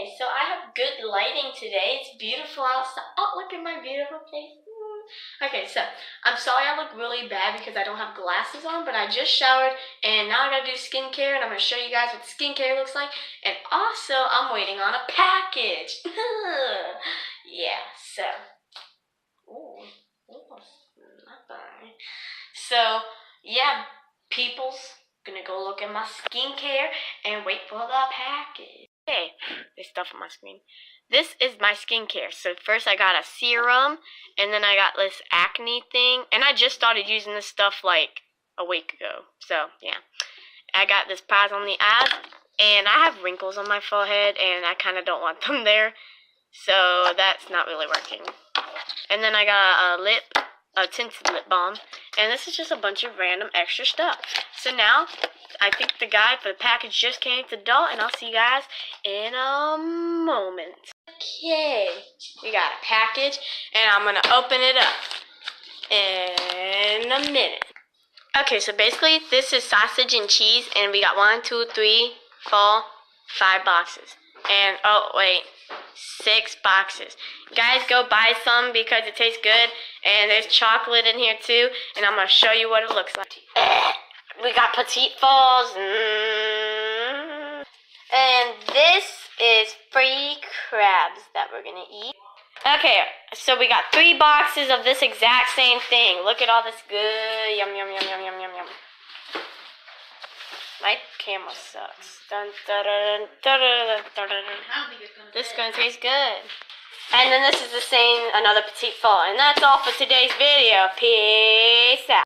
Okay, so I have good lighting today. It's beautiful outside. Oh, look at my beautiful face. Okay, so I'm sorry I look really bad because I don't have glasses on, but I just showered and now I gotta do skincare and I'm gonna show you guys what skincare looks like. And also, I'm waiting on a package. Yeah, so. Ooh, not bad. So, yeah, people's gonna go look at my skincare and wait for the package. Okay, there's stuff on my screen. This is my skincare. So first I got a serum, and then I got this acne thing, and I just started using this stuff like a week ago. So yeah, I got this prize on the eyes, and I have wrinkles on my forehead, and I kind of don't want them there. So that's not really working. And then I got a tinted lip balm, and this is just a bunch of random extra stuff. So now, I think the guy for the package just came to the door, and I'll see you guys in a moment. Okay, we got a package, and I'm gonna open it up in a minute. Okay, so basically, this is sausage and cheese, and we got 1, 2, 3, 4, 5 boxes. And, oh, wait. 6 boxes. Guys, go buy some because it tastes good. And there's chocolate in here too. And I'm going to show you what it looks like. We got petite falls. And this is free crabs that we're going to eat. Okay, so we got 3 boxes of this exact same thing. Look at all this good. Yum, yum, yum, yum, yum, yum, yum. My camera sucks. Dun, dun, dun, dun, dun, dun, dun. This is going to taste good. And then this is the same, another petite fall. And that's all for today's video. Peace out.